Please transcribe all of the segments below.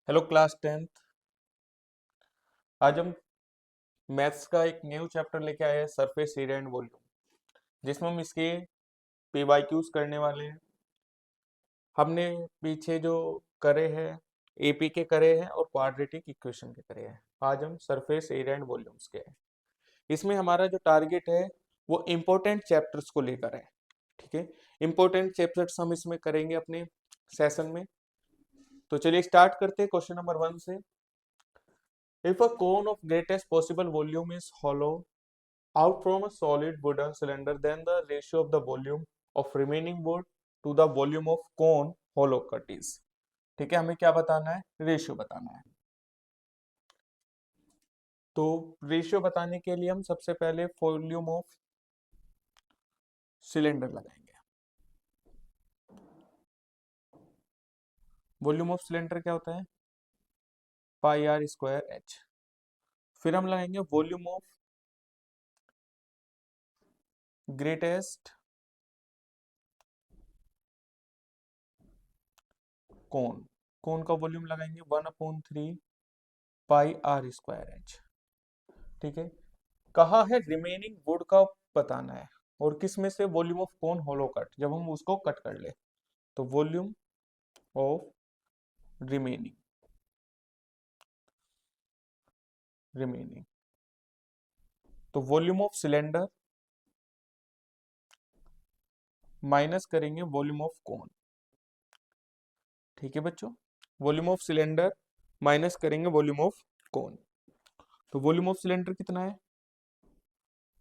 Hello class 10th। आज हम maths का एक न्यू चैप्टर लेके आए हैं, सरफेस एरिया एंड वॉल्यूम, जिसमें हम इसके पीवाईक्यूज करने वाले हैं। हमने पीछे जो करे हैं एपी के करे हैं और क्वाड्रेटिक इक्वेशन के करे हैं। आज हम सरफेस एरिया एंड वॉल्यूम्स के हैं। इसमें हमारा जो टारगेट है वो इम्पोर्टेंट चैप्टर्स को लेकर है। ठीक है, इम्पोर्टेंट चैप्टर्स हम इसमें करेंगे अपने सेशन में। तो चलिए स्टार्ट करते हैं क्वेश्चन नंबर 1 से। If a cone of greatest possible volume is hollow out from a solid wooden cylinder, then the ratio of the volume of remaining wood to the volume of cone hollow cut is। ठीक है, हमें क्या बताना है? Ratio बताना है। तो ratio बताने के लिए हम सबसे पहले वॉल्यूम ऑफ सिलेंडर लगाएंगे। वॉल्यूम ऑफ सिलेंडर क्या होता है? Pi are square H. फिर हम लगाएंगे वॉल्यूम ऑफ ग्रेटेस्ट कोन। कोन का वॉल्यूम लगाएंगे 1/3 पाई आर स्क्वायर एच। ठीक है, कहा है रिमेनिंग वुड का बताना है, और किस में से? Volume of cone hollow cut, जब हम उसको कट कर ले तो वॉल्यूम ऑफ रिमेनिंग रिमेनिंग तो वॉल्यूम ऑफ सिलेंडर माइनस करेंगे वॉल्यूम ऑफ कोन। ठीक है बच्चों, वॉल्यूम ऑफ सिलेंडर माइनस करेंगे वॉल्यूम ऑफ कोन। तो वॉल्यूम ऑफ सिलेंडर कितना है?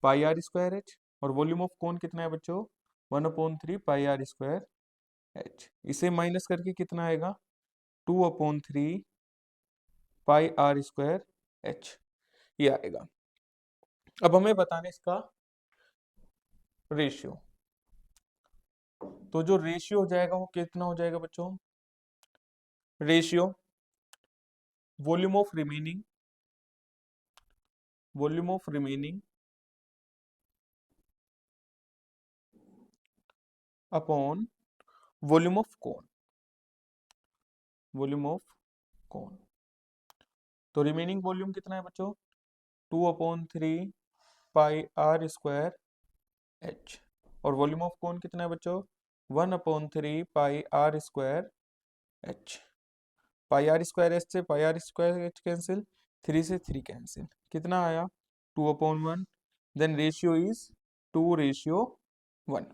Pi are square H. और वॉल्यूम ऑफ कोन कितना है बच्चों? 1/3 पाई आर स्क्वायर एच। इसे माइनस करके कितना आएगा? 2/3 पाई आर स्क्वायर एच, ये आएगा। अब हमें बताने इसका रेशियो। तो जो रेशियो हो जाएगा वो कितना हो जाएगा बच्चों? Ratio volume of remaining upon volume of cone. Volume of cone, तो रिमेनिंग वॉल्यूम कितना है बच्चों? 2/3 पाई आर स्क्वायर एच। और वॉल्यूम ऑफ कोन कितना है बच्चों? 1/3 pi are square h. Pi are square h से pi are square h cancel, 3 से 3 कैंसिल, कितना आया? 2/1। Then ratio is 2:1।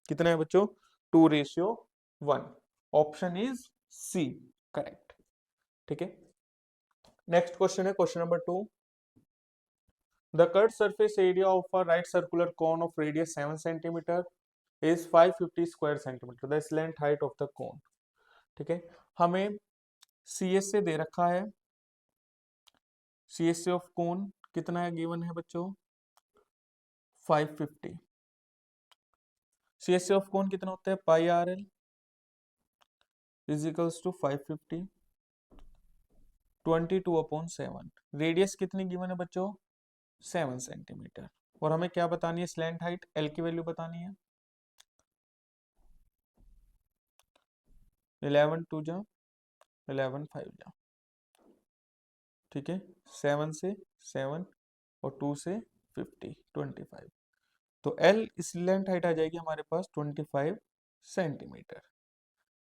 कितना है बच्चों? 2:1। Option is C correct. ठीक है, नेक्स्ट क्वेश्चन है question number 2। The cut surface area of a right circular cone of radius 7 centimetre is 550 square centimetre. The slant height of the cone. ठीक है, हमें सी S से दे रखा है। सी एस ऑफ कोन कितना है गिवन है बच्चों? 550। सी एस ऑफ कोन कितना होता है? Pi r l is equals to 550 22/7। Radius कितनी गिवन है बच्चों? 7 सेंटीमीटर। और हमें क्या बतानी है? स्लैंट हाइट एल की वैल्यू बतानी है। 11 2 जा 11 5 जा। ठीक है, 7 से 7 और 2 से 50 25। तो एल स्लैंट हाइट आ जाएगी हमारे पास 25 सेंटीमीटर।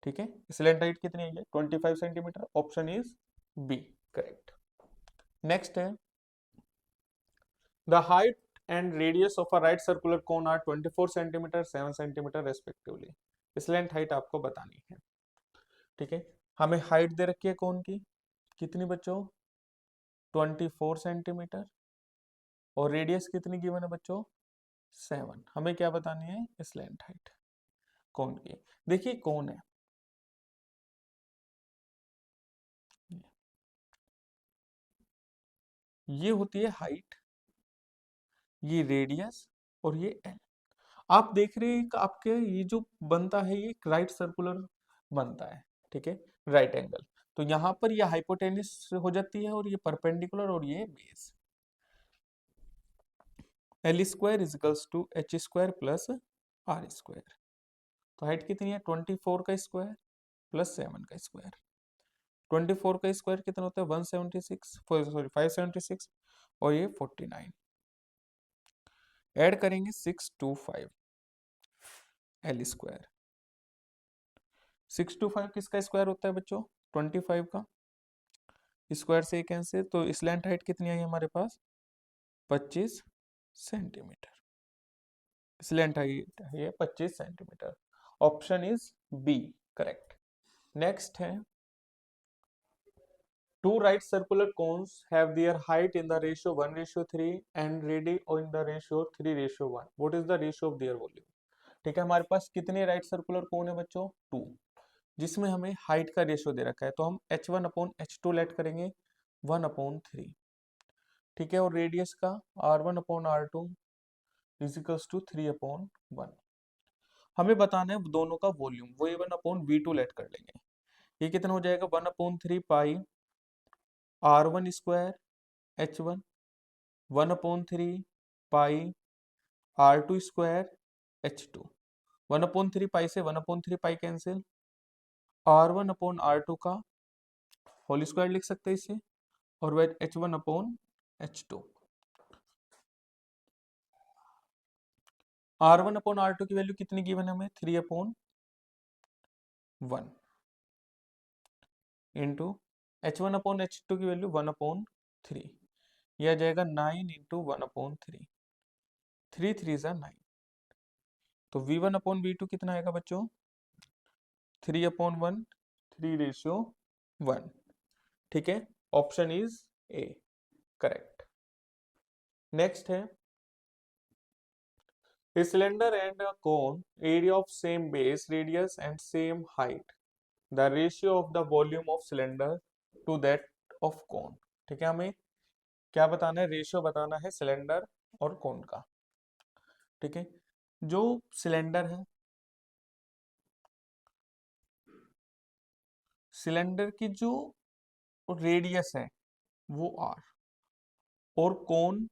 ठीक है, स्लैंट हाइट कितनी है? 25 centimetre. Option is B correct. Next है the height and radius of a right circular cone are 24 centimetre 7 centimetre respectively. Slant height आपको बतानी है। ठीक है, हमें हाइट दे रखी है कोन की, कितनी बच्चों? 24 सेंटीमीटर। और रेडियस कितनी गिवन है बच्चों? 7। हमें क्या बतानी है? स्लैंट हाइट कोन की। देखिए कोन है, ये होती है हाइट, ये रेडियस, और ये एल। आप देख रहे हैं कि आपके ये जो बनता है ये राइट सर्कुलर बनता है। ठीक है, राइट एंगल। तो यहाँ पर ये हाइपोटेनिस हो जाती है और ये परपेंडिकुलर और ये base. L square equals to H square plus R square. तो हाइट कितनी है? 24 का स्क्वायर प्लस 7 का स्क्वायर। 24 का स्क्वायर कितना होता है 176, सॉरी 576, और ये 49। ऐड करेंगे 625 एल स्क्वायर। 625 किसका स्क्वायर होता है बच्चों 25 का स्क्वायर से कैंसिल, तो स्लैंट हाइट कितनी आई हमारे पास 25 सेंटीमीटर। स्लैंट हाइट है 25 centimetre. Option is B correct. Next है two right circular cones have their height in the ratio 1:3 and radii in the ratio 3:1. What is the ratio of their volume? ठीक है, हमारे पास कितने right circular कोन है बच्चों 2, जिसमें हमें हाइट का रेशियो दे रखा है, तो हम h1/h2 लेट करेंगे 1/3। ठीक है, और रेडियस का r1/r2 इज इक्वल्स टू 3/1। हमें बताना है दोनों का वॉल्यूम, वो a1/v2 लेट कर लेंगे। ये कितना हो जाएगा 1/3 पाई r1 स्क्वायर h1, 1/3 पाई r2 स्क्वायर h2। 1/3 पाई से 1/3 पाई कैंसिल, r1/r2 का होल स्क्वायर लिख सकते हैं इसे, और वह h1/h2। r1/r2 की वैल्यू कितनी गिवन है हमें 3/1 इंटू h1/h2 की वैल्यू 1/3, यह आ जाएगा 9 इंटू 1/3, 3 3 जा 9, तो v1/v2 कितना आएगा बच्चों 3/1, 3:1। ठीक है, option is A correct. Next है a cylinder and a cone area of same base radius and same height, the ratio of the volume of cylinder to that of cone। ठीक है, हमें क्या बताना है रेशियो बताना है सिलेंडर और कोन का। ठीक है, जो सिलेंडर है, सिलेंडर की जो रेडियस है वो r, और कोन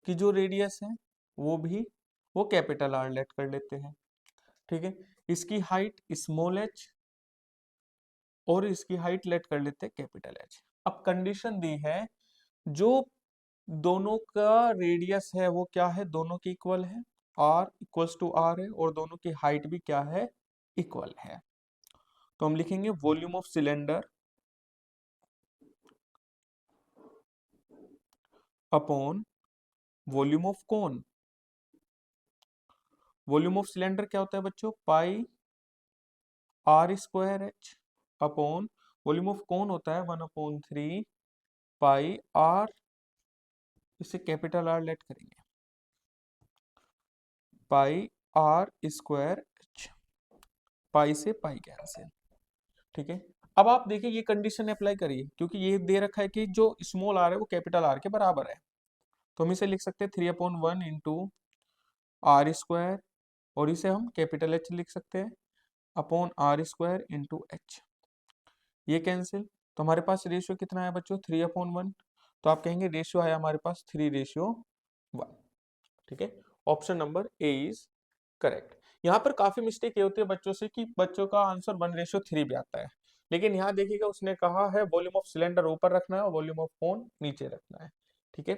की जो रेडियस है वो भी वो कैपिटल R लेट कर लेते हैं। ठीक है, इसकी हाइट स्मॉल h और इसकी हाइट लेट कर लेते हैं कैपिटल H। अब कंडीशन दी है जो दोनों का रेडियस है वो क्या है, दोनों की इक्वल है, r इक्वल्स टू r है, और दोनों की हाइट भी क्या है इक्वल है। तो हम लिखेंगे volume of cylinder upon volume of cone. Volume of cylinder क्या होता है बच्चों पाई r square h upon volume of कोन होता है 1/3 पाई r, इसे कैपिटल R लेट करेंगे, पाई r स्क्वायर h, पाई से पाई कैंसिल। ठीक है, अब आप देखिए ये कंडीशन अप्लाई करिए, क्योंकि ये दे रखा है कि जो स्मॉल r है वो कैपिटल R के बराबर है, तो हम इसे लिख सकते हैं 3/1 इंटू r स्क्वायर, और इसे हम कैपिटल H लिख सकते हैं upon r square into h। ये कैंसिल, तो हमारे पास रेशियो कितना है बच्चों 3/1, तो आप कहेंगे रेशियो आया हमारे पास 3:1। ठीक है, option number A is correct. यहाँ पर काफी मिस्टेक ये होती है बच्चों से कि बच्चों का आंसर 1:3 भी आता है, लेकिन यहाँ देखिएगा उसने कहा है वॉल्यूम ऑफ सिलेंडर ऊपर रखना है और वॉल्यूम ऑफ कोन नीचे रखना है। ठीक है,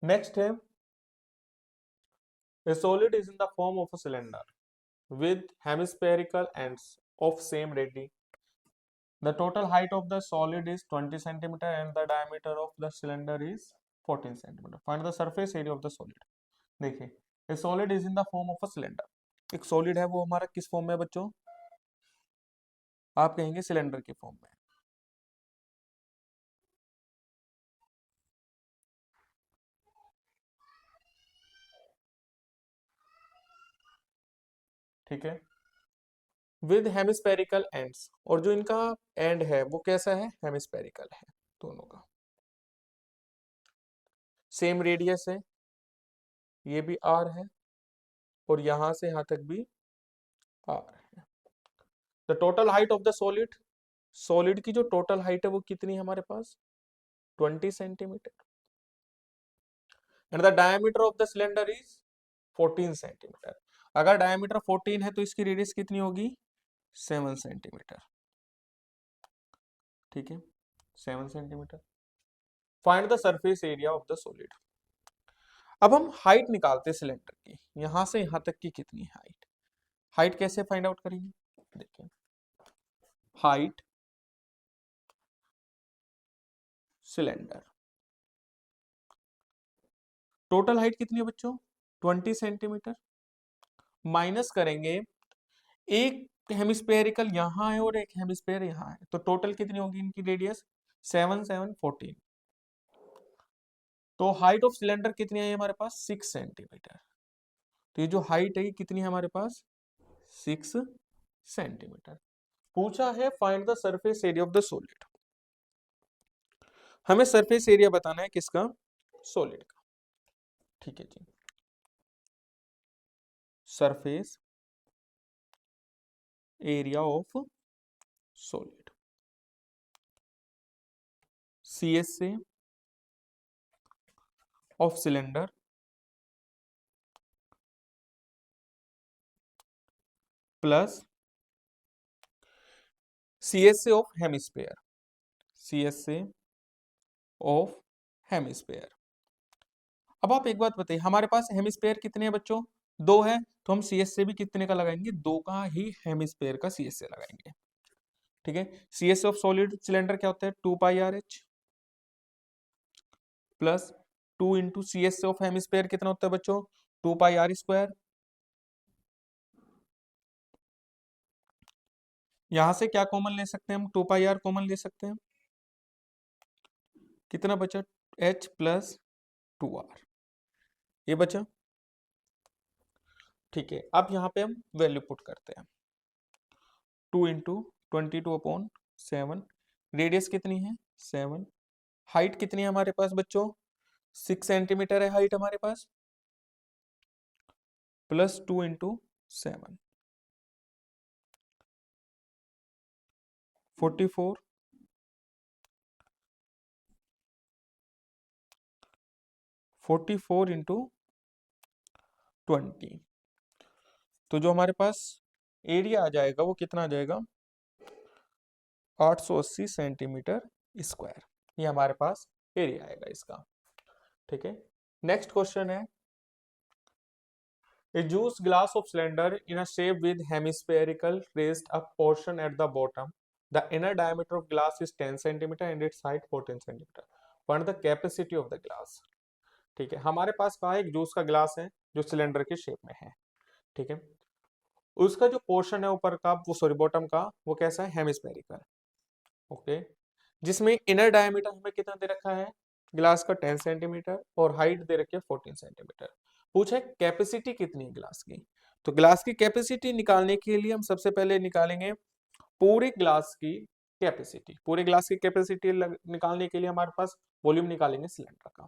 नेक्स्ट है a solid is in the form of a cylinder with hemispherical ends of same radii. The total height of the solid is 20 centimeter and the diameter of the cylinder is 14 centimeter. Find the surface area of the solid. देखिए, a solid is in the form of a cylinder. एक solid है वो हमारा किस form में है बच्चों, आप कहेंगे सिलेंडर के फॉर्म में। ठीक है, विद हेमिस्पेरिकल एंड्स, और जो इनका एंड है वो कैसा है हेमिस्पेरिकल है दोनों का, सेम रेडियस है, ये भी r है और यहां से यहां तक भी r है। The total height of the solid, solid की जो टोटल हाइट है वो कितनी है हमारे पास 20 centimetre, and the diameter of the cylinder is 14 centimetre. अगर डायमीटर 14 है तो इसकी रेडियस कितनी होगी 7 सेंटीमीटर। ठीक है, 7 centimetre. Find the surface area of the solid. अब हम हाइट निकालते हैं सिलेंडर की, यहां से यहां तक की कितनी है हाइट। हाइट कैसे फाइंड आउट करेंगे, देखिए हाइट सिलेंडर, टोटल हाइट कितनी है बच्चों 20 सेंटीमीटर, माइनस करेंगे एक हेमिस्फेरिकल यहां है और एक हेमिस्फेयर यहां है, तो टोटल कितनी होगी इनकी रेडियस 7 7 14। तो हाइट ऑफ सिलेंडर कितनी है हमारे पास 6 सेंटीमीटर। तो ये जो हाइट है ये कितनी है हमारे पास 6 सेंटीमीटर। पूछा है find the surface area of the solid. हमें सरफेस एरिया बताना है किसका, सॉलिड का। ठीक है जी, surface area of solid, CS से ऑफ सिलेंडर प्लस CS से ऑफ हेमिस्फेयर, CS से ऑफ हेमिस्फेयर। अब आप एक बात बताइए, हमारे पास हेमिस्फेयर कितने हैं बच्चों, 2 है, तो हम CS से भी कितने का लगाएंगे, 2 का ही हेमिस्फेयर का CS से लगाएंगे। ठीक है, CS ऑफ सॉलिड सिलेंडर क्या होता है 2πRH plus 2 into CS of hemisphere कितना होता है बच्चों 2πr²। यहां से क्या कॉमन ले सकते हैं हम, 2πr कॉमन ले सकते हैं, कितना बचा H प्लस 2r, ये बचा। ठीक है, अब यहाँ पे हम वैल्यू पुट करते हैं, 2 इंटू 22/7, रेडियस कितनी है 7, हाइट कितनी है हमारे पास बच्चों 6 सेंटीमीटर है हाइट हमारे पास, प्लस 2 इंटू 7 44, 44 इंटू 20, तो जो हमारे पास एरिया आ जाएगा वो कितना आ जाएगा 880 सेंटीमीटर स्क्वायर, ये हमारे पास एरिया आएगा इसका। ठीक है, नेक्स्ट क्वेश्चन है, a juice glass of cylinder in a shape with hemispherical raised up portion at the bottom, the inner diameter of glass is 10 centimeter and its height 14 centimeter, find the capacity of the glass। ठीक है, हमारे पास कहा एक juice का glass है जो cylinder के shape में है। ठीक है, उसका जो पोर्शन है ऊपर का वो सॉरी बॉटम का वो कैसा है हेमिस्फेरिकल। ओके, जिसमें इनर डायमीटर हमें कितना दे रखा है ग्लास का 10 सेंटीमीटर और हाइट दे रखी है 14 सेंटीमीटर। पूछा है कैपेसिटी कितनी है ग्लास की, तो ग्लास की कैपेसिटी निकालने के लिए हम सबसे पहले निकालेंगे पूरे ग्लास की कैपेसिटी। पूरे ग्लास की कैपेसिटी निकालने के लिए हमारे पास वॉल्यूम निकालेंगे सिलेंडर का।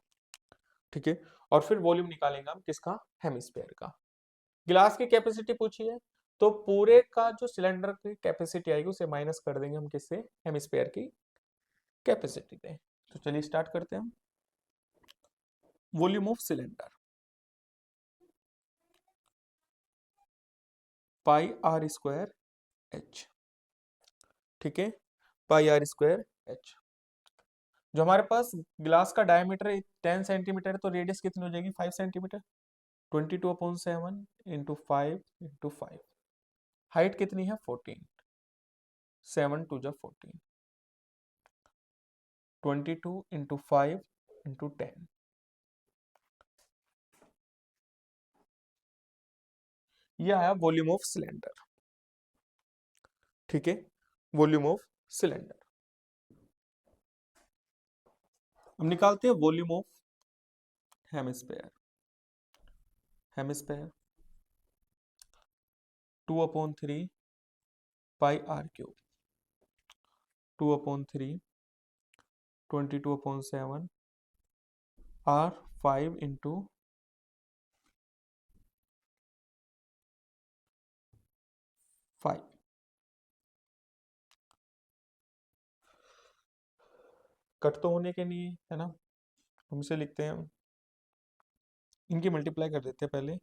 ठीक है, और फिर वॉल्यूम निकालेंगे हम किसका हेमिस्फेयर का। गिलास की कैपेसिटी पूछी है तो पूरे का जो सिलेंडर की कैपेसिटी आएगी उसे माइनस कर देंगे हम किससे हेमिस्फेयर की कैपेसिटी पे। तो चलिए स्टार्ट करते हैं हम। Volume of cylinder πr² H। ठीक है, πr² H। जो हमारे पास ग्लास का डायमीटर 10 सेंटीमीटर है तो रेडियस कितनी हो जाएगी 5 सेंटीमीटर, 22/7 इंटू 5 इंटू 5, हाइट कितनी है 14, 7 2 जा 14, 22 इंटू 5 इंटू 10, ये आया वॉल्यूम ऑफ सिलेंडर। ठीक है, वॉल्यूम ऑफ सिलेंडर। हम निकालते हैं volume of hemisphere. Hemisphere 2/3 πr³, 2/3 22/7 r 5 into 5। Cut तो होने के नहीं है ना, हम इसे लिखते हैं, इनकी मल्टीप्लाई कर देते हैं पहले,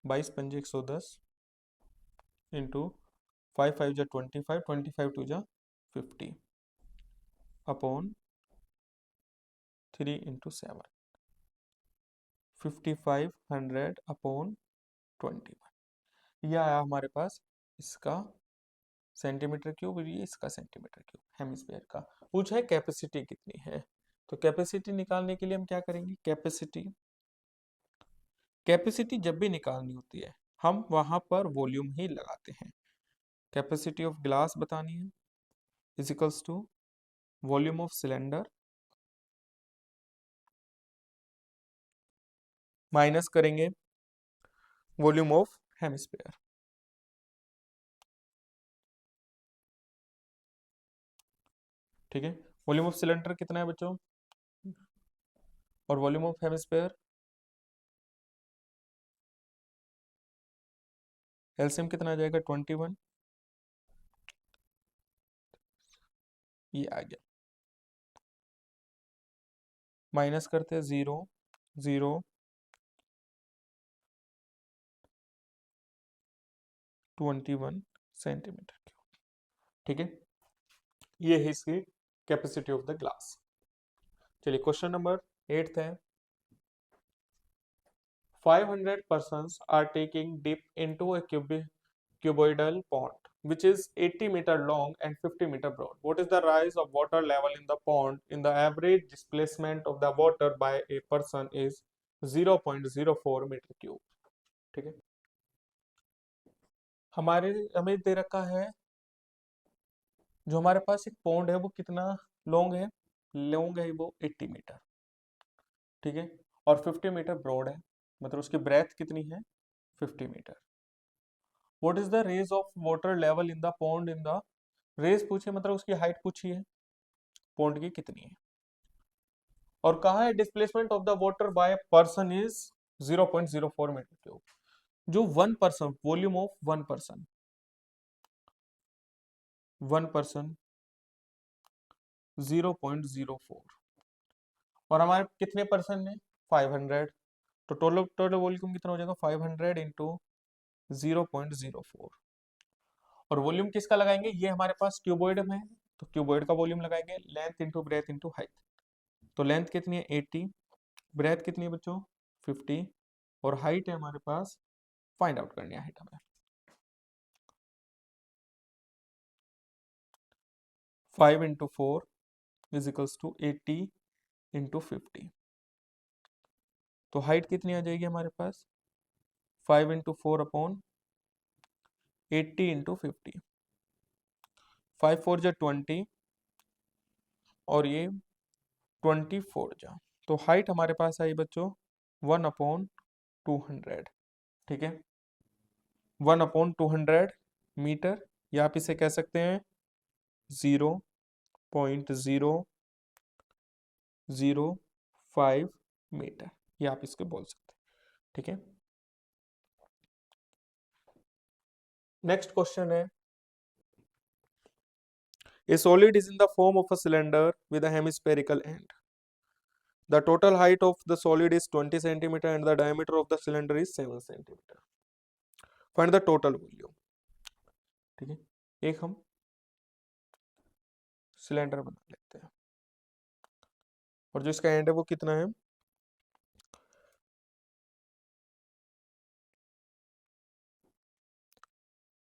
22 पंजे 110 इंटू 5 5 जा 25, 25 2 जा 50, अपॉन 3 इंटू 7, 5500 अपॉन 21। यह आया हमारे पास इसका सेंटीमीटर क्यूब, ये इसका सेंटीमीटर क्यूब हेमिस्फीयर का। पूछा है कैपेसिटी कितनी है, तो कैपेसिटी निकालने के लिए हम क्या करेंगे, कैपेसिटी जब भी निकालनी होती है हम वहां पर वॉल्यूम ही लगाते हैं। कैपेसिटी ऑफ ग्लास बतानी है is equals to volume of cylinder minus करेंगे वॉल्यूम ऑफ हेमिस्फीयर। ठीक है, वॉल्यूम ऑफ सिलेंडर कितना है बच्चों, और वॉल्यूम ऑफ हेमिस्फीयर एलसीएम कितना आ जाएगा 21, ये आ गया। माइनस करते हैं 0 0 21 सेंटीमीटर क्यूब। ठीक है, ये है इसकी कैपेसिटी ऑफ द ग्लास। चलिए क्वेश्चन नंबर 8 है, 500 persons are taking dip into a cuboidal pond which is 80 meter long and 50 meter broad. What is the rise of water level in the pond in the average displacement of the water by a person is 0.04 meter cube। ठीक है, हमें दे रखा है जो हमारे पास एक pond है वो कितना लॉन्ग है वो 80 मीटर। ठीक है, और 50 मीटर ब्रॉड है, मतलब उसकी ब्रेथ कितनी है 50 metre. What is the raise of water level in the pond in the, raise पूछे मतलब उसकी हाइट पूछी है, पॉन्ड की कितनी है, और कहा है displacement of the water by person is 0.04 metre cube. जो one person, volume of one person 0.04, और हमारे कितने पर्सन है 500, तो टोटल टोटल वॉल्यूम कितना हो जाएगा 500 इंटू 0.04। और वॉल्यूम किसका लगाएंगे, ये हमारे पास क्यूबॉइड में है तो क्यूबॉइड का वॉल्यूम लगाएंगे, length into breadth into height. तो लेंथ कितनी है 80, ब्रेथ कितनी है बच्चों 50, और हाइट है हमारे पास, फाइंड आउट करनी है हाइट हमें। 5 into 4 is equals to 80 into 50, तो हाइट कितनी आ जाएगी हमारे पास 5 इंटू 4 अपॉन 80 इंटू 50, 5 4 जा 20 और ये 24 जा, तो हाइट हमारे पास आई बच्चों 1/200। ठीक है, 1/200 मीटर, या आप इसे कह सकते हैं 0.005 मीटर, ये आप इसको बोल सकते हैं। ठीक है, नेक्स्ट क्वेश्चन है, A solid is in the form of a cylinder with a hemispherical end. The total height of the solid is 20 centimeter and the diameter of the cylinder is 7 centimeter. Find the total volume। ठीक है, एक हम cylinder बना लेते हैं और जो इसका एंड है वो कितना है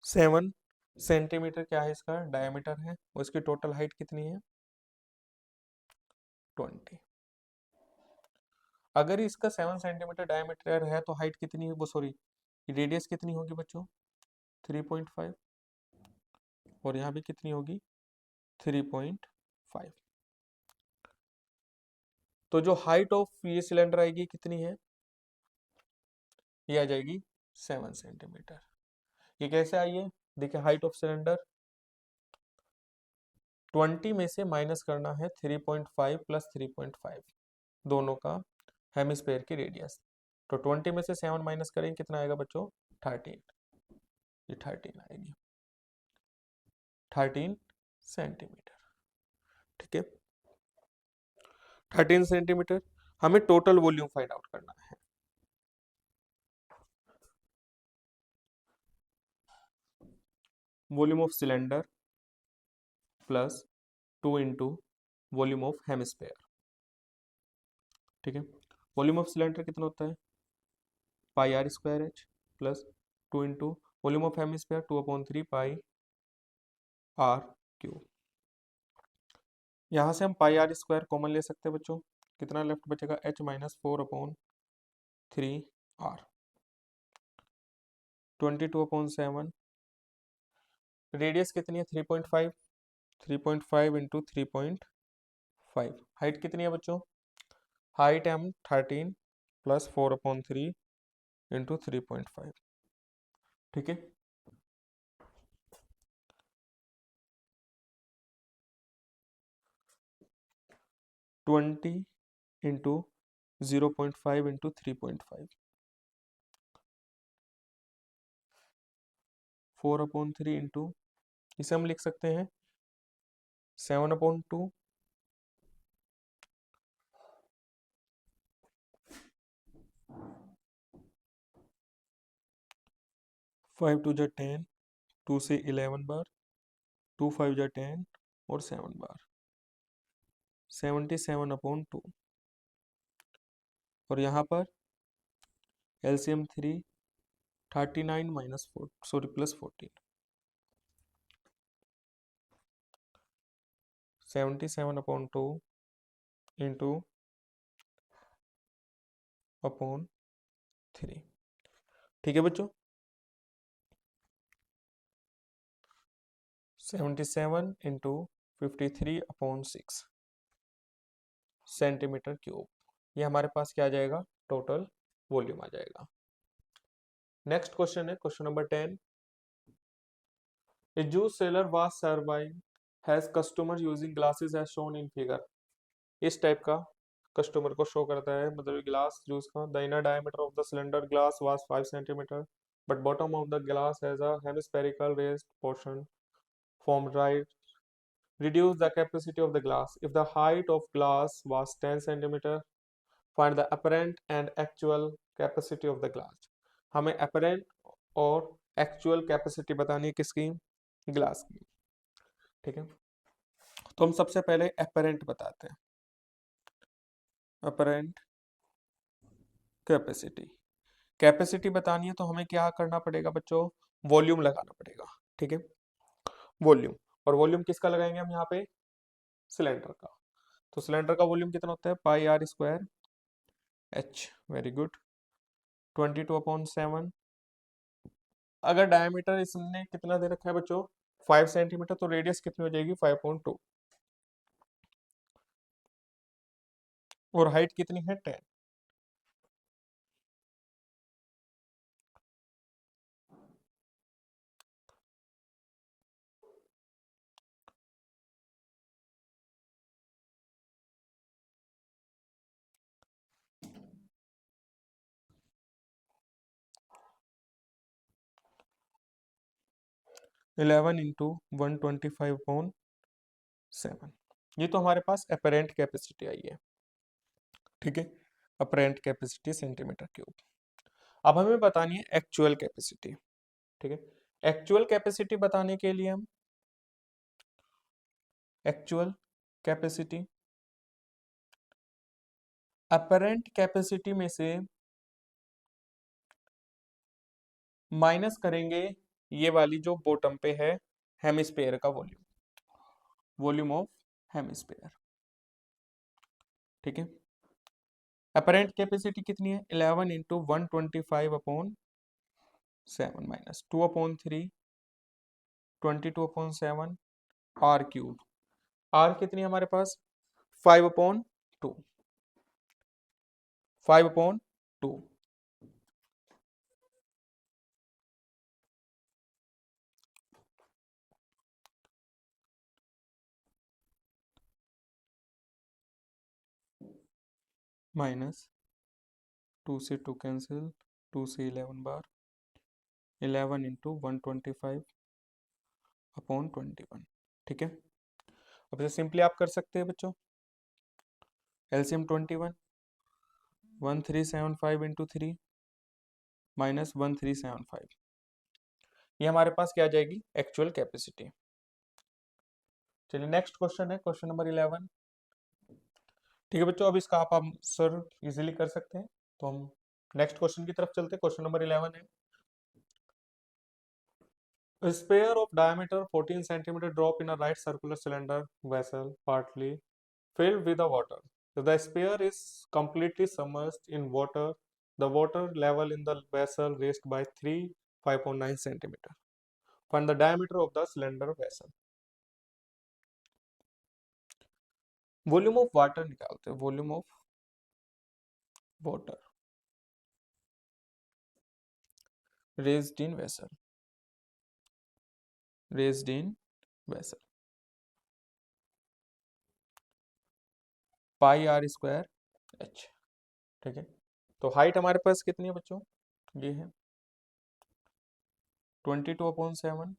7 सेंटीमीटर, क्या है इसका डायमीटर है, और इसकी टोटल हाइट कितनी है 20। अगर इसका 7 सेंटीमीटर डायमीटर है तो हाइट कितनी है, वो सॉरी रेडियस कितनी होगी बच्चों 3.5, और यहाँ भी कितनी होगी 3.5। तो जो हाइट ऑफ ये सिलेंडर आएगी कितनी है, ये आ जाएगी 7 सेंटीमीटर। ये कैसे आई है, देखिए हाइट ऑफ सिलेंडर 20 में से माइनस करना है 3.5 प्लस 3.5 दोनों का हेमिस्फेयर की रेडियस, तो 20 में से 7 माइनस करेंगे कितना आएगा बच्चों 13, ये 13 आएगी 13 सेंटीमीटर। ठीक है, 13 सेंटीमीटर। हमें टोटल वॉल्यूम फाइंड आउट करना है। Volume of cylinder plus 2 into volume of hemisphere. ठीक है, वॉल्यूम ऑफ सिलेंडर कितना होता है, pi are square h plus 2 into volume of hemisphere 2/3 pi r cube. यहाँ से हम पाई आर स्क्वायर कॉमन ले सकते हैं बच्चों, कितना लेफ्ट बचेगा, एच माइनस 4/3 आर, 22/7, रेडियस कितनी है 3.5, 3.5 इंटू 3.5, हाइट कितनी है बच्चों, हाइट एम 13 प्लस 4/3 इंटू 3.5। ठीक है, ट्वेंटी इंटू 0.5 इंटू 3.5, 4/3 इंटू, इसे हम लिख सकते हैं 7/2, 5 टू जा 10, 2 से 11 बार, 2 5 जा 10 और 7 बार, 77/2। और यहाँ पर LCM 3, 39 minus 4 sorry plus 14, 77/2 into upon 3। ठीक है बच्चों, 77 इंटू 53/6 सेंटीमीटर क्यूब, ये हमारे पास क्या आ जाएगा, टोटल वॉल्यूम आ जाएगा। नेक्स्ट क्वेश्चन है question number 10, A juice seller was serving has customer using glasses as shown in figure। इस टाइप का कस्टमर को शो करता है, मतलब ग्लास जूस का। The inner diameter of the cylinder glass was 5 centimetre but bottom of the glass has a hemispherical raised portion formed right, reduce the capacity of the glass if the height of glass was 10 centimeter, find the apparent and actual capacity of the glass। हमें apparent और actual capacity बतानी है किसकी, glass की। ठीक है, तो हम सबसे पहले apparent बताते हैं, apparent कैपेसिटी। कैपेसिटी बतानी है तो हमें क्या करना पड़ेगा बच्चों, वॉल्यूम लगाना पड़ेगा। ठीक है, वॉल्यूम, और वॉल्यूम किसका लगाएंगे हम यहाँ पे, सिलेंडर का। तो सिलेंडर का वॉल्यूम कितना होता है, pi are square h, very good, 22/7। अगर डायमीटर इसने कितना दे रखा है बच्चों, 5 सेंटीमीटर, तो रेडियस कितनी हो जाएगी 5.2, और हाइट कितनी है 10। इलेवन इंटू 125/7, ये तो हमारे पास अपेरेंट कैपेसिटी आई है। ठीक है, अपेरेंट कैपेसिटी सेंटीमीटर क्यूब। अब हमें बतानी है एक्चुअल कैपेसिटी। ठीक है, एक्चुअल कैपेसिटी बताने के लिए हम एक्चुअल कैपेसिटी अपेरेंट कैपेसिटी में से माइनस करेंगे ये वाली जो बॉटम पे है, हेमिस्फेयर का वॉल्यूम, वॉल्यूम ऑफ हेमिस्फेयर। ठीक है, अपेरेंट कैपेसिटी कितनी है, 11 into 125/7 minus 2/3, 22/7 R cube. R कितनी है हमारे पास, 5/2, 5/2 माइनस 2 से 2 कैंसिल, 2 से 11 बार, 11 इंटू 125/21। ठीक है, अब इसे सिंपली आप कर सकते हैं बच्चों, एलसीएम 21, 1375 इंटू 3 माइनस 1375, ये हमारे पास क्या आ जाएगी, एक्चुअल कैपेसिटी। चलिए नेक्स्ट क्वेश्चन है क्वेश्चन नंबर 11, ठीक है बच्चों, अब इसका आप आंसर इजीली कर सकते हैं। तो हम नेक्स्ट क्वेश्चन की तरफ चलते हैं। क्वेश्चन नंबर 11 है, a sphere of diameter 14 centimeter drop in a right circular cylinder vessel partly filled with the water. The sphere is completely submerged in water. The water level in the vessel raised by 5.9 centimeter. Find the diameter of the cylinder vessel. Volume of water निकालते हैं, volume of water raised in vessel, raised in vessel, pi are square H. ठीक है, तो height हमारे पास कितनी है बच्चों, ये है 22/7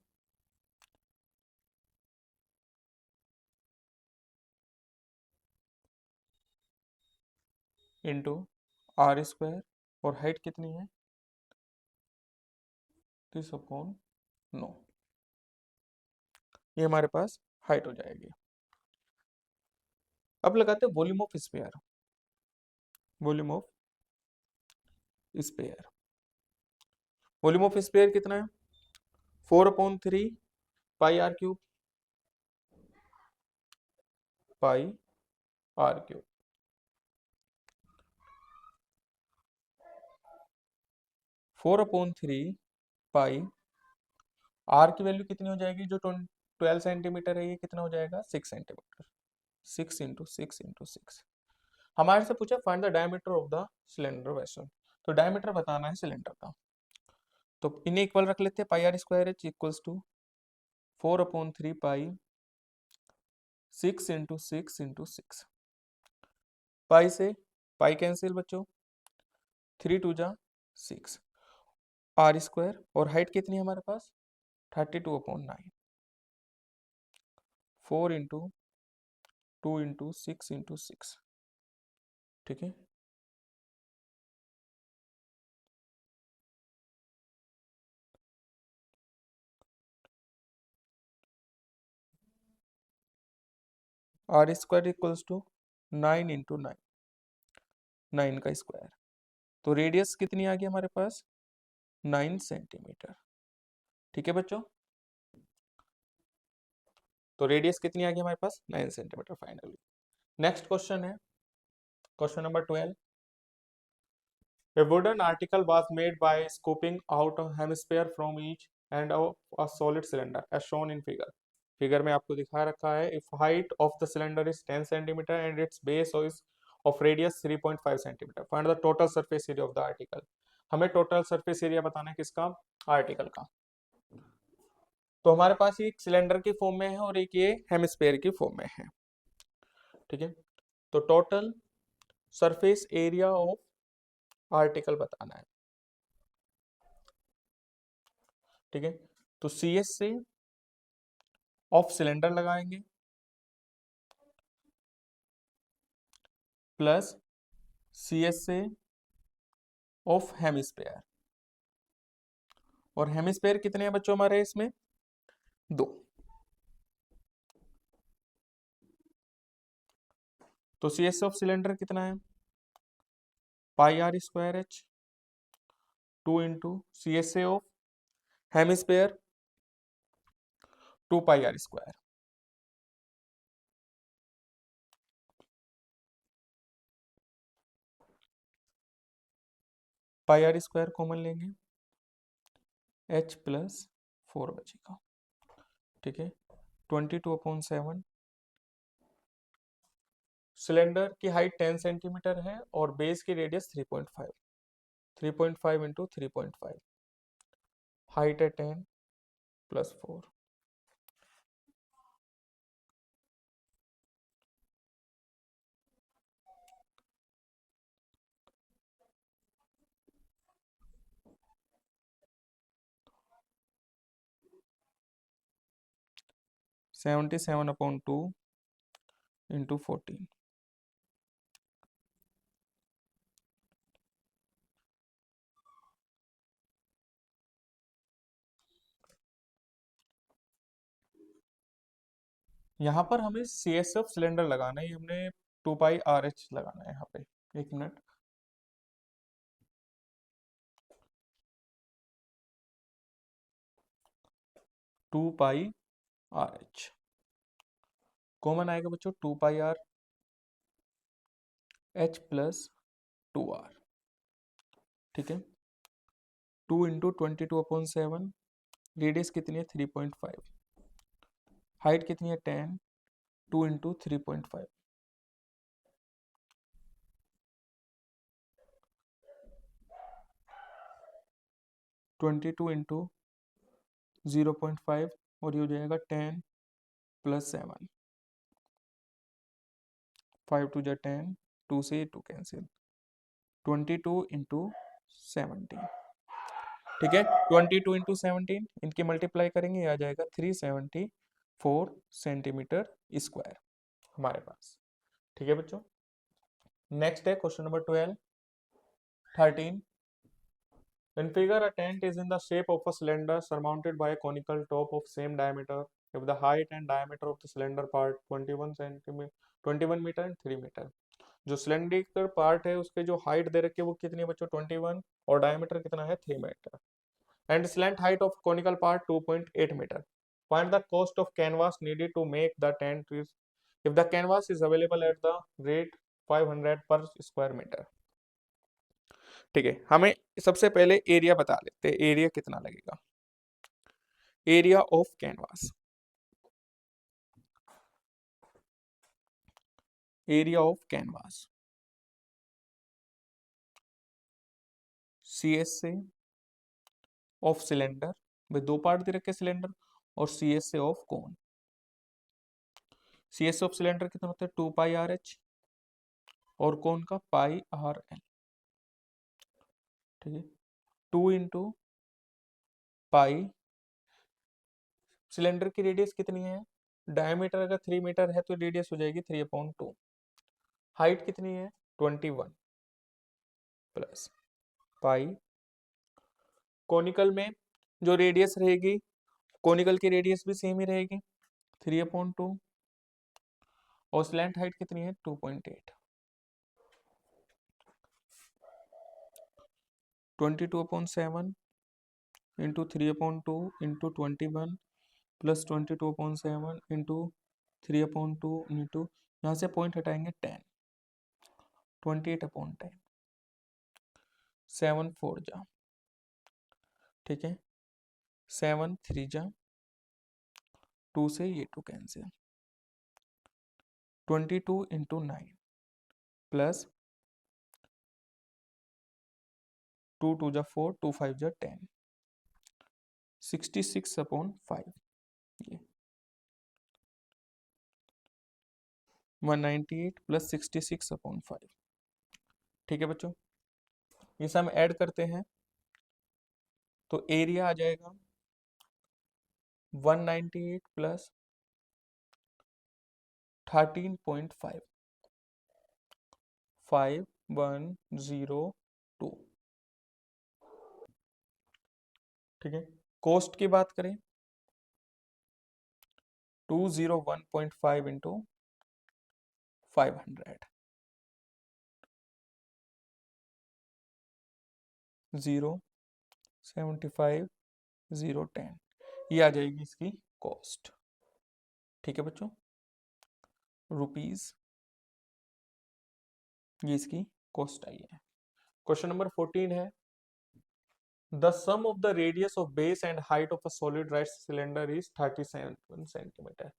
इंटू आर स्क्वायर, और हाइट कितनी है 30/9, ये हमारे पास हाइट हो जाएगी। अब लगाते हैं volume of sphere, volume of sphere, volume of sphere कितना है 4/3 pi r cube, pi r cube. 4/3 pi, r की वैल्यू कितनी हो जाएगी, जो 12 सेंटीमीटर है, ये कितना हो जाएगा 6 सेंटीमीटर, 6 × 6 × 6। हमारे से पूछा find the diameter of the cylinder vessel, तो डायमीटर बताना है सिलेंडर का। तो इन्हें इक्वल रख लेते हैं, pi are square h equals to 4/3 pi 6 × 6 × 6। Pi से पाई कैंसिल बच्चों, 3 2 जा 6, आर स्क्वायर, और हाइट कितनी है हमारे पास 32/9, 4 × 2 × 6 × 6। ठीक है, आर स्क्वायर इक्वल्स टू 9 × 9, 9 का स्क्वायर। तो रेडियस कितनी आ गई हमारे पास 9 सेंटीमीटर। ठीक है बच्चों, तो रेडियस कितनी आ गई हमारे पास 9 सेंटीमीटर फाइनली। नेक्स्ट क्वेश्चन है question number 12। A wooden article was made by scooping out a hemisphere from each end of a solid cylinder as shown in figure. Figure में आपको दिखा रखा है, if height of the cylinder is 10 centimeter and its base is of radius 3.5 centimeter, find the total surface area of the article. हमें total surface area बताना है किसका, article का। तो हमारे पास एक सिलेंडर की फॉर्म में है और एक ये हेमिस्फेयर की फॉर्म में है। ठीक है, तो total surface area of article बताना है। ठीक है, तो सी एस से ऑफ सिलेंडर लगाएंगे प्लस सी एस से ऑफ हेमिस्फेयर, और हेमिस्फेयर कितने हैं बच्चों हमारे इसमें 2। तो सी एस ऑफ सिलेंडर कितना है pi are square h 2 × C S of hemisphere 2 pi are square. Pi are square common लेंगे, एच प्लस 4 बचेगा। ठीक है, 22/7। सिलेंडर की हाइट 10 सेंटीमीटर है और बेस की रेडियस 3.5, 3.5 × 3.5, हाइट है 10 प्लस 4, सेवेंटी 7/2 × 14। यहाँ पर हमें सी एस एफ सिलेंडर लगाना है, हमने टू पाई आर एच लगाना है यहाँ पे, एक minute. Two pi R H common आएगा बच्चों, two pi R H plus two R, ठीक है। 2 × 22/7, रेडियस कितनी है 3.5, हाइट कितनी है 10, 2 × 3.5, 22 × 0.5 और ये हो जाएगा 10 + 7, 5 × 2 = 10, 2 से 2 कैंसिल, 22 × 17, ठीक है। 22 × 17 इनकी मल्टीप्लाई करेंगे, ये आ जाएगा 374 सेंटीमीटर स्क्वायर हमारे पास, ठीक है बच्चों। नेक्स्ट है question number 13। In figure, a tent is in the shape of a cylinder surmounted by a conical top of same diameter. If the height and diameter of the cylinder part 21 meter and 3 meter. जो cylindrical part है उसके जो height दे रखी है वो कितनी है बच्चों 21, और डायमीटर कितना है 3 metre, and slant height of conical part 2.8 metre. Find the cost of canvas needed to make the tent if the canvas is available at the rate 500 per square meter. ठीक है, हमें सबसे पहले एरिया बता लेते हैं, एरिया कितना लगेगा। Area of canvas, area of canvas C S से ऑफ सिलेंडर, भाई दो पार्ट दे रखे सिलेंडर, और सी एस से of cone. C S of cylinder कितना होता है 2 पाई आर एच, और कोन का पाई आर एल, ठीक है। 2 × पाई, सिलेंडर की रेडियस कितनी है, डायमीटर अगर 3 मीटर है तो रेडियस हो जाएगी 3/2, हाइट कितनी है 21 प्लस पाई, कोनिकल में जो रेडियस रहेगी, कोनिकल की रेडियस भी सेम ही रहेगी 3/2, और स्लैंट हाइट कितनी है 2.8, 22/7 × 3/2 × 21 प्लस 22/7 × 3/2 × यहाँ से पॉइंट हटाएंगे 10, 28/10, 7 4 जा, ठीक है, 7 3 जा, 2 से ये 2 कैंसिल, 22 × 9 प्लस 2 2 जा 4, 2 5 जा 10, 66/5, ये 198 प्लस 66/5, ठीक है बच्चों। इसे हम ऐड करते हैं तो एरिया आ जाएगा 198 प्लस 13.5, 5102, ठीक है। कॉस्ट की बात करें 201.5 × 500, 075 010, ये आ जाएगी इसकी कॉस्ट, ठीक है बच्चों, रुपीज, ये इसकी कॉस्ट आई है। क्वेश्चन नंबर 14 है, the sum of the radius of base and height of a solid rice cylinder is 37 centimetre.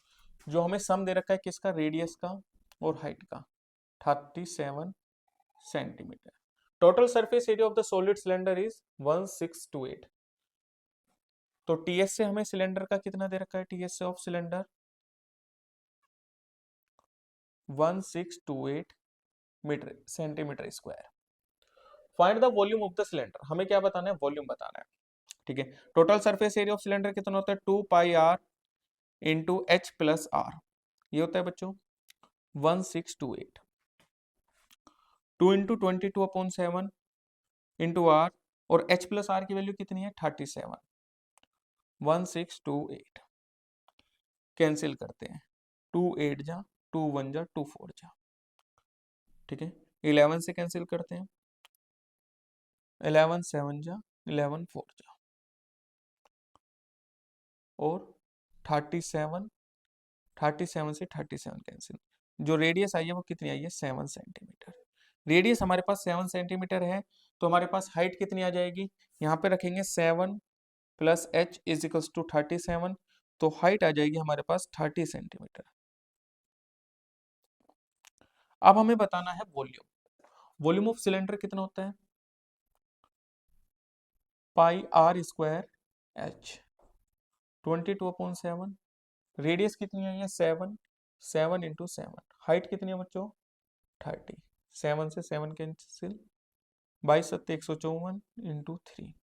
जो हमें सम दे रखा है किसका, रेडियस का और हाइट का, 37 centimetre. Total surface area of the solid cylinder is 1628। तो टीएस से हमें सिलेंडर का कितना दे रखा है, टीएस से of cylinder 1628 metre centimetre square. Find the volume of the cylinder, हमें क्या बताना है, वॉल्यूम बताना है, ठीक है। Total surface area of cylinder कितना होता है 2 pi r into h plus r, ये होता है बच्चों 1628, 2 × 22/7 इंटू आर, और एच प्लस आर की वैल्यू कितनी है 37, 1628 कैंसिल करते हैं, 2 8 जा, 2 1 जा, 2 4 जा, ठीक है, 11 से कैंसिल करते हैं, 11 7 जा, 11 4 जा, और 37, 37 से 37 कैंसिल। जो रेडियस आई है वो कितनी आई है, 7 सेंटीमीटर। रेडियस हमारे पास 7 सेंटीमीटर है, तो हमारे पास हाइट कितनी आ जाएगी, यहाँ पे रखेंगे 7 plus h is equals to 37, तो हाइट आ जाएगी हमारे पास 30 सेंटीमीटर। अब हमें बताना है वॉल्यूम। वॉल्यूम ऑफ सिलेंडर कितना होता है, pi are square H, 22/7। Radius कितनी है, ये 7, 7 इंटू 7। हाइट कितनी है बच्चों, 30, 7 से 7 कैंसिल, 22 सत्ते 154 इंटू 3,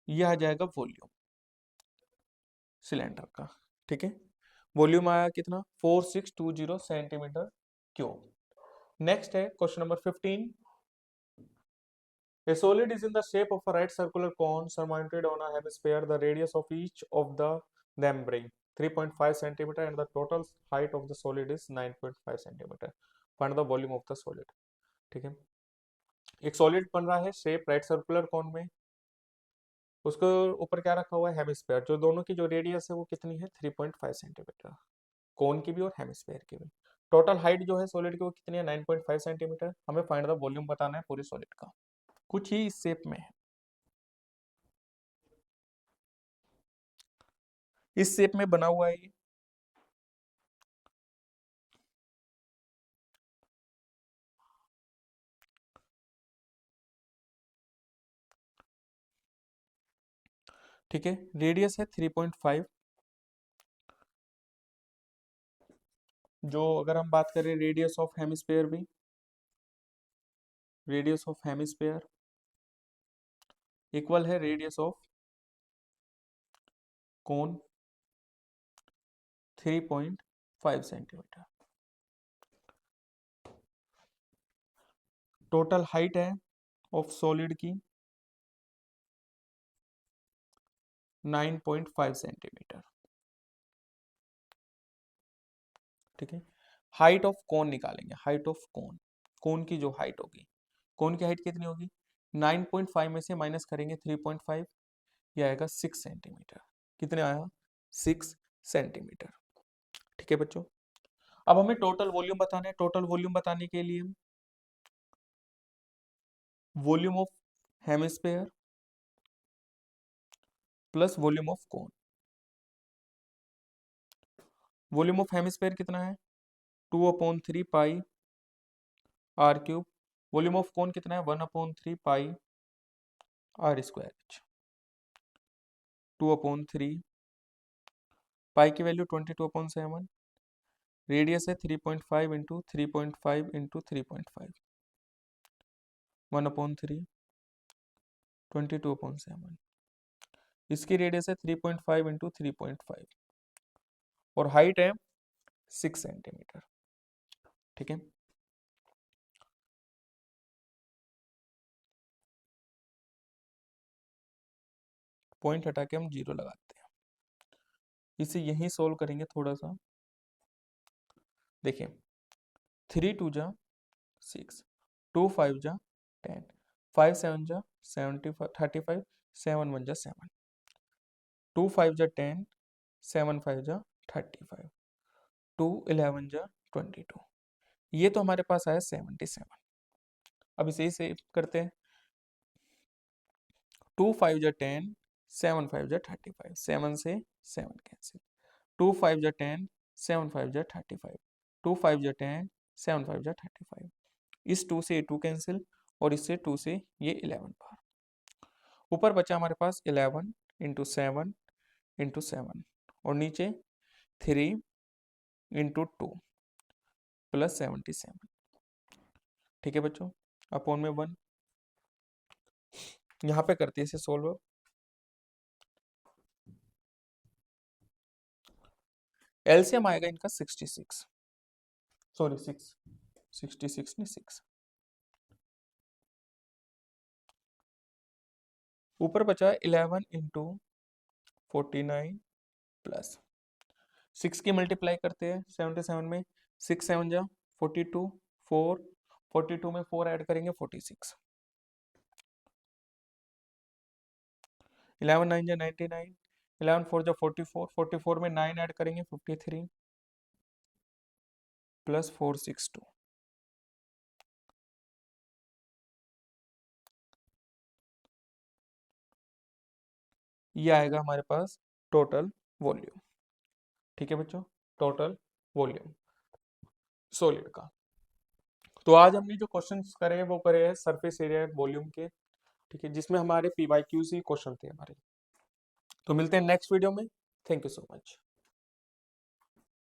यह आ जाएगा वॉल्यूम सिलेंडर का। ठीक है, वॉल्यूम आया कितना, 4620 सेंटीमीटर क्यूब। नेक्स्ट है question number 15। A solid is in the shape of a right circular cone surmounted on a hemisphere. The radius of each of them being 3.5 centimeter and the total height of the solid is 9.5 centimeter. Find the volume of the solid. ठीक है, एक solid बन रहा है shape right circular cone में, उसके ऊपर क्या रखा हुआ है, हेमिस्फेयर। जो दोनों की जो रेडियस है वो कितनी है, 3.5 सेंटीमीटर, कोन की भी और हेमिस्फेयर की भी। टोटल हाइट जो है सॉलिड की वो कितनी है, 9.5 सेंटीमीटर। हमें फाइंड द वॉल्यूम बताना है पूरी सॉलिड का। कुछ ही इस शेप में है, इस शेप में बना हुआ है ये। ठीक है, रेडियस है 3.5। जो अगर हम बात करें रेडियस ऑफ हेमिस्फेयर भी, रेडियस ऑफ हेमिस्फेयर इक्वल है radius of cone 3.5 centimetre. Total height है ऑफ सॉलिड की 9.5 सेंटीमीटर। ठीक है, हाइट ऑफ कोन निकालेंगे, हाइट ऑफ कोन, कोन की जो हाइट होगी, कोन की हाइट कितनी होगी, 9.5 में से माइनस करेंगे 3.5, ये आएगा 6 सेंटीमीटर। कितने आया, 6 सेंटीमीटर। ठीक है बच्चों, अब हमें टोटल वॉल्यूम बताना है। टोटल वॉल्यूम बताने के लिए volume of hemisphere plus volume of cone. Volume of hemisphere कितना है, 2/3 pi r cube. Volume of cone कितना है, 1/3 pi are square h. 2/3 pi की वैल्यू 22/7, रेडियस है 3.5 इंटू 3.5 इंटू 3.5, 1/3 22/7। इसकी रेडियस है 3.5 इंटू 3.5 और हाइट है 6 सेंटीमीटर। ठीक है, पॉइंट हटा के हम 0 लगाते हैं। इसे यहीं सोल्व करेंगे थोड़ा सा। देखिए, 3 2 जा 6, 2 5 जा 10, 5 7 जा 35, 7 1 जा 7, 2 5 जा 10, 7 5 जा 35, 2 11 जा 22। ये तो हमारे पास आया 77। अब इसे सेव करते हैं, 2 5 जा 10, 7 5 जा 35, 7 से 7 कैंसिल, 2 5 जा 10, 7 5 जा 35, 2 5 जा 10, 7 5 जा 35। इस 2 से 2 कैंसिल और इससे 2 से ये 11 बार। ऊपर बचा हमारे पास 11 इंटू 7 इंटू 7 और नीचे 3 इंटू 2 प्लस 77। ठीक है बच्चों, अपॉन में 1। यहाँ पे करते हैं इसे सोल्व। एलसीएम आएगा इनका 66, सॉरी 6, 66 नहीं 6। ऊपर बचा 11 इंटू 49 प्लस 6 की मल्टीप्लाई करते हैं 77 में, 6 7 जा 42, 4 42 में 4 ऐड करेंगे 46, 11 9 जा 99, 11 4 जा 44, 44 में 9 ऐड करेंगे 53 प्लस 462, ये आएगा हमारे पास टोटल वॉल्यूम। ठीक है बच्चों, टोटल वॉल्यूम सॉलिड का। तो आज हमने जो क्वेश्चंस करे वो करे हैं सरफेस एरिया वॉल्यूम के, ठीक है, जिसमें हमारे PYQs ही क्वेश्चन थे हमारे। तो मिलते हैं नेक्स्ट वीडियो में। Thank you so much.